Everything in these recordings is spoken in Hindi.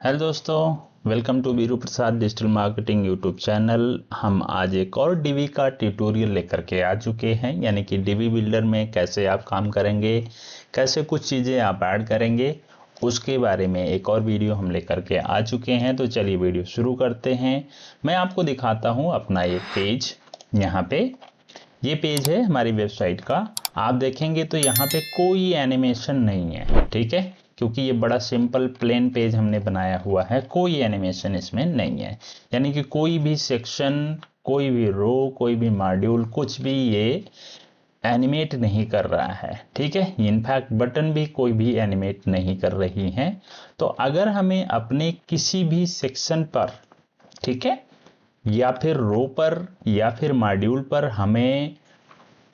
हेलो दोस्तों, welcome to Veeru Prasad digital marketing YouTube channel. हम आज एक और डीवी का ट्यूटोरियल लेकर के आ चुके हैं, यानी कि डीवी बिल्डर में कैसे आप काम करेंगे, कैसे कुछ चीज़ें आप ऐड करेंगे, उसके बारे में एक और वीडियो हम लेकर के आ चुके हैं। तो चलिए वीडियो शुरू करते हैं। मैं आपको दिखाता हूँ अपना एक पेज। यहाँ पे ये पेज है हमारी वेबसाइट का। आप देखेंगे तो यहाँ पे कोई एनिमेशन नहीं है, ठीक है, क्योंकि ये बड़ा सिंपल प्लेन पेज हमने बनाया हुआ है। कोई एनिमेशन इसमें नहीं है, यानी कि कोई भी सेक्शन, कोई भी रो, कोई भी मॉड्यूल, कुछ भी ये एनिमेट नहीं कर रहा है, ठीक है। इनफैक्ट बटन भी कोई भी एनिमेट नहीं कर रही है। तो अगर हमें अपने किसी भी सेक्शन पर, ठीक है, या फिर रो पर या फिर मॉड्यूल पर हमें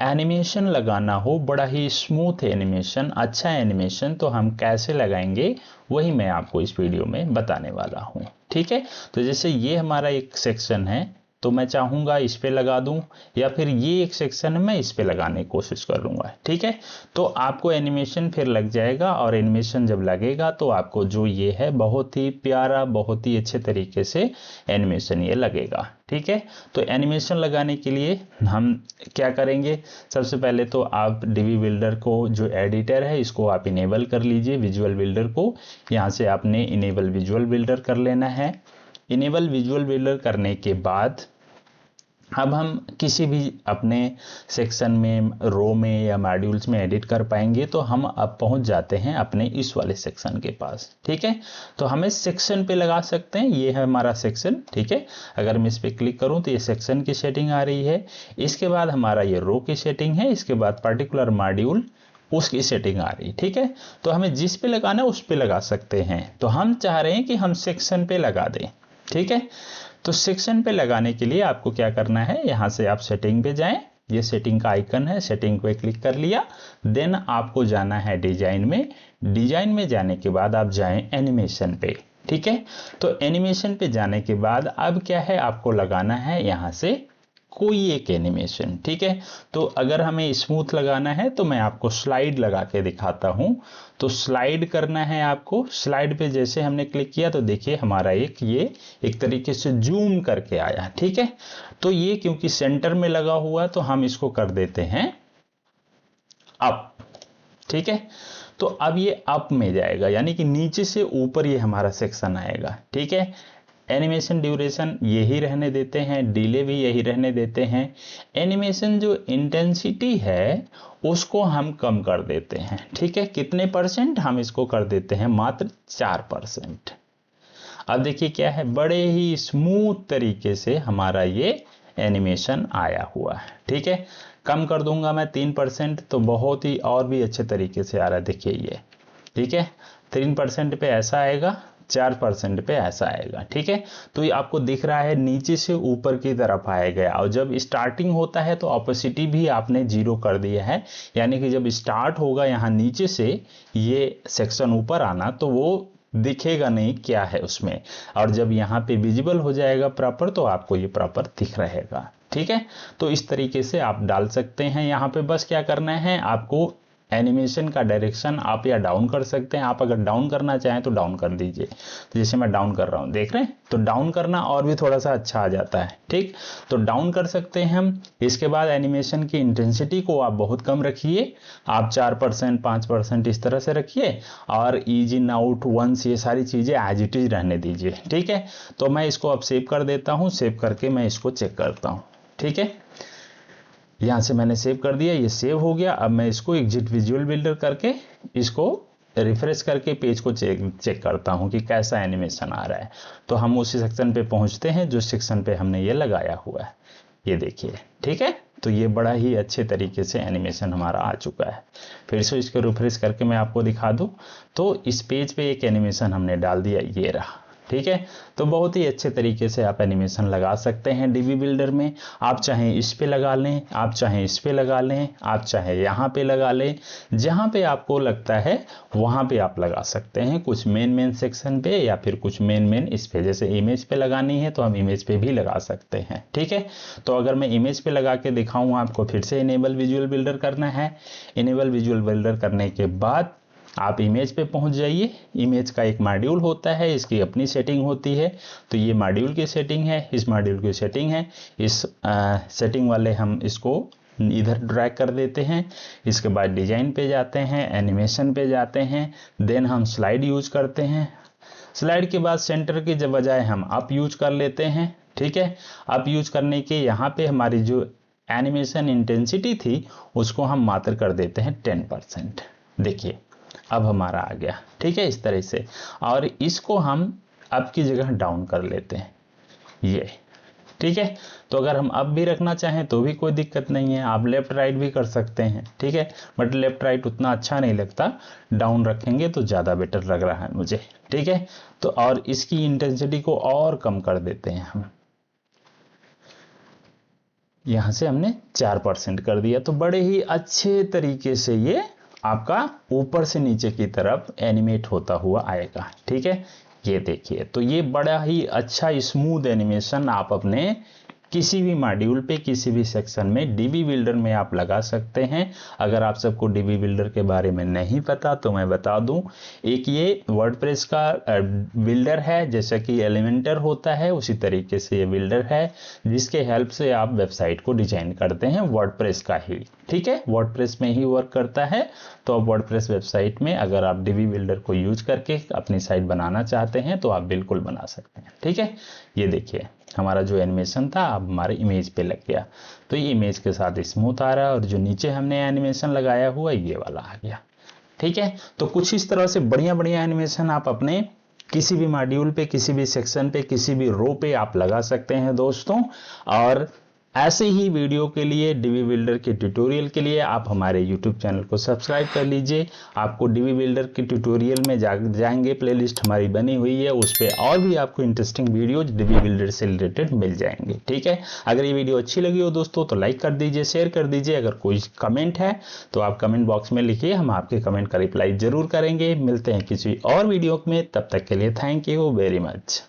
एनिमेशन लगाना हो, बड़ा ही स्मूथ एनिमेशन, अच्छा एनिमेशन, तो हम कैसे लगाएंगे वही मैं आपको इस वीडियो में बताने वाला हूं, ठीक है। तो जैसे ये हमारा एक सेक्शन है, तो मैं चाहूंगा इस पे लगा दूं, या फिर ये एक सेक्शन है मैं इस पे लगाने की कोशिश कर लूंगा, ठीक है। तो आपको एनिमेशन फिर लग जाएगा, और एनिमेशन जब लगेगा तो आपको जो ये है बहुत ही प्यारा, बहुत ही अच्छे तरीके से एनिमेशन ये लगेगा, ठीक है। तो एनिमेशन लगाने के लिए हम क्या करेंगे, सबसे पहले तो आप डीवी बिल्डर को, जो एडिटर है, इसको आप इनेबल कर लीजिए। विजुअल बिल्डर को यहाँ से आपने इनेबल विजुअल बिल्डर कर लेना है। इनेबल विजुअल बिल्डर करने के बाद अब हम किसी भी अपने सेक्शन में, रो में या मॉड्यूल्स में एडिट कर पाएंगे। तो हम अब पहुंच जाते हैं अपने इस वाले सेक्शन के पास, ठीक है। तो हमें सेक्शन पे लगा सकते हैं, ये है हमारा सेक्शन, ठीक है। अगर मैं इस पे क्लिक करूं तो ये सेक्शन की सेटिंग आ रही है। इसके बाद हमारा ये रो की सेटिंग है, इसके बाद पर्टिकुलर मॉड्यूल उसकी सेटिंग आ रही, ठीक है। तो हमें जिस पे लगाना है उस पे लगा सकते हैं। तो हम चाह रहे हैं कि हम सेक्शन पे लगा दें, ठीक है। तो सेक्शन पे लगाने के लिए आपको क्या करना है, यहां से आप सेटिंग पे जाएं, ये सेटिंग का आइकन है, सेटिंग पे क्लिक कर लिया। देन आपको जाना है डिजाइन में। डिजाइन में जाने के बाद आप जाएं एनिमेशन पे, ठीक है। तो एनिमेशन पे जाने के बाद अब क्या है, आपको लगाना है यहां से कोई एक एनिमेशन, ठीक है। तो अगर हमें स्मूथ लगाना है तो मैं आपको स्लाइड लगा के दिखाता हूं। तो स्लाइड करना है आपको। स्लाइड पे जैसे हमने क्लिक किया तो देखिए हमारा ये एक तरीके से जूम करके आया, ठीक है। तो ये क्योंकि सेंटर में लगा हुआ तो हम इसको कर देते हैं अप, ठीक है। तो अब ये अप में जाएगा, यानी कि नीचे से ऊपर ये हमारा सेक्शन आएगा, ठीक है। एनिमेशन ड्यूरेशन यही रहने देते हैं, डिले भी यही रहने देते हैं। एनिमेशन जो इंटेंसिटी है उसको हम कम कर देते हैं, ठीक है। कितने परसेंट, हम इसको कर देते हैं मात्र 4%। अब देखिए क्या है, बड़े ही स्मूथ तरीके से हमारा ये एनिमेशन आया हुआ है, ठीक है। कम कर दूंगा मैं 3%, तो बहुत ही और भी अच्छे तरीके से आ रहा है, देखिए ये, ठीक है। 3% पे ऐसा आएगा, 4% पे ऐसा आएगा, ठीक है। तो ये आपको दिख रहा है नीचे से ऊपर की तरफ आएगा, और जब स्टार्टिंग होता है तो ऑपोसिटी भी आपने 0 कर दिया है, यानी कि जब स्टार्ट होगा यहाँ नीचे से ये सेक्शन ऊपर आना तो वो दिखेगा नहीं क्या है उसमें, और जब यहाँ पे विजिबल हो जाएगा प्रॉपर तो आपको ये प्रॉपर दिख रहेगा, ठीक है। तो इस तरीके से आप डाल सकते हैं। यहाँ पे बस क्या करना है, आपको एनिमेशन का डायरेक्शन आप या डाउन कर सकते हैं। आप अगर डाउन करना चाहें तो डाउन कर दीजिए, तो जैसे मैं डाउन कर रहा हूं, देख रहे हैं, तो डाउन करना और भी थोड़ा सा अच्छा आ जाता है, ठीक। तो डाउन कर सकते हैं हम। इसके बाद एनिमेशन की इंटेंसिटी को आप बहुत कम रखिए, आप 4%, 5% इस तरह से रखिए, और ईज इन आउट, वंस, ये सारी चीजें एज इट इज रहने दीजिए, ठीक है। तो मैं इसको अब सेव कर देता हूं। सेव करके मैं इसको चेक करता हूं, ठीक है। यहां से मैंने सेव कर दिया, ये सेव हो गया। अब मैं इसको एग्जिट विजुअल बिल्डर करके इसको रिफ्रेश करके पेज को चेक करता हूं कि कैसा एनिमेशन आ रहा है। तो हम उसी सेक्शन पे पहुंचते हैं जो सेक्शन पे हमने ये लगाया हुआ है, ये देखिए, ठीक है। तो ये बड़ा ही अच्छे तरीके से एनिमेशन हमारा आ चुका है। फिर से इसको रिफ्रेश करके मैं आपको दिखा दूं तो इस पेज पे एक एनिमेशन हमने डाल दिया, ये रहा, ठीक है। तो बहुत ही अच्छे तरीके से आप एनिमेशन लगा सकते हैं डीवी बिल्डर में। आप चाहें इस पे लगा लें, आप चाहें इस पे लगा लें, आप चाहें यहाँ पे लगा लें, जहां पे आपको लगता है वहां पे आप लगा सकते हैं। कुछ मेन सेक्शन पे या फिर कुछ मेन इस पे, जैसे इमेज पे लगानी है तो हम इमेज पे भी लगा सकते हैं, ठीक है। तो अगर मैं इमेज पे लगा के दिखाऊं आपको, फिर से इनेबल विजुअल बिल्डर करना है। इनेबल विजुअल बिल्डर करने के बाद आप इमेज पे पहुंच जाइए। इमेज का एक मॉड्यूल होता है, इसकी अपनी सेटिंग होती है। तो ये मॉड्यूल की सेटिंग है, इस मॉड्यूल की सेटिंग है। इस सेटिंग वाले हम इसको इधर ड्रैग कर देते हैं। इसके बाद डिजाइन पे जाते हैं, एनिमेशन पे जाते हैं, देन हम स्लाइड यूज करते हैं। स्लाइड के बाद सेंटर की जब बजाय हम अप यूज कर लेते हैं। ठीक है, अप यूज करने के यहाँ पे हमारी जो एनिमेशन इंटेंसिटी थी उसको हम मात्र कर देते हैं 10%। देखिए अब हमारा आ गया। ठीक है, इस तरह से। और इसको हम अप की जगह डाउन कर लेते हैं, ये। ठीक है, तो अगर हम अप भी रखना चाहें तो भी कोई दिक्कत नहीं है, आप लेफ्ट राइट भी कर सकते हैं। ठीक है, बट लेफ्ट राइट उतना अच्छा नहीं लगता, डाउन रखेंगे तो ज़्यादा बेटर लग रहा है मुझे। ठीक है, तो और इसकी इंटेंसिटी को और कम कर देते हैं हम। यहां से हमने 4% कर दिया, तो बड़े ही अच्छे तरीके से ये आपका ऊपर से नीचे की तरफ एनिमेट होता हुआ आएगा। ठीक है, ये देखिए, तो ये बड़ा ही अच्छा स्मूथ एनिमेशन आप अपने किसी भी मॉड्यूल पे, किसी भी सेक्शन में डीबी बिल्डर में आप लगा सकते हैं। अगर आप सबको डीबी बिल्डर के बारे में नहीं पता तो मैं बता दूं, एक ये वर्डप्रेस का बिल्डर है, जैसा कि एलिमेंटर होता है उसी तरीके से ये बिल्डर है, जिसके हेल्प से आप वेबसाइट को डिजाइन करते हैं, वर्डप्रेस का ही। ठीक है, वर्डप्रेस में ही वर्क करता है। तो आप वर्डप्रेस वेबसाइट में अगर आप डीबी बिल्डर को यूज करके अपनी साइट बनाना चाहते हैं तो आप बिल्कुल बना सकते हैं। ठीक है, ये देखिए हमारा जो एनिमेशन था अब हमारे इमेज पे लग गया, तो ये इमेज के साथ स्मूथ आ रहा है, और जो नीचे हमने एनिमेशन लगाया हुआ ये वाला आ गया। ठीक है, तो कुछ इस तरह से बढ़िया बढ़िया एनिमेशन आप अपने किसी भी मॉड्यूल पे, किसी भी सेक्शन पे, किसी भी रो पे आप लगा सकते हैं दोस्तों। और ऐसे ही वीडियो के लिए, डीबी बिल्डर के ट्यूटोरियल के लिए आप हमारे यूट्यूब चैनल को सब्सक्राइब कर लीजिए। आपको डीबी बिल्डर के ट्यूटोरियल में जाएंगे, प्लेलिस्ट हमारी बनी हुई है, उस पर और भी आपको इंटरेस्टिंग वीडियोज डीबी बिल्डर से रिलेटेड मिल जाएंगे। ठीक है, अगर ये वीडियो अच्छी लगी हो दोस्तों तो लाइक कर दीजिए, शेयर कर दीजिए। अगर कोई कमेंट है तो आप कमेंट बॉक्स में लिखिए, हम आपके कमेंट का रिप्लाई जरूर करेंगे। मिलते हैं किसी और वीडियो में, तब तक के लिए थैंक यू वेरी मच।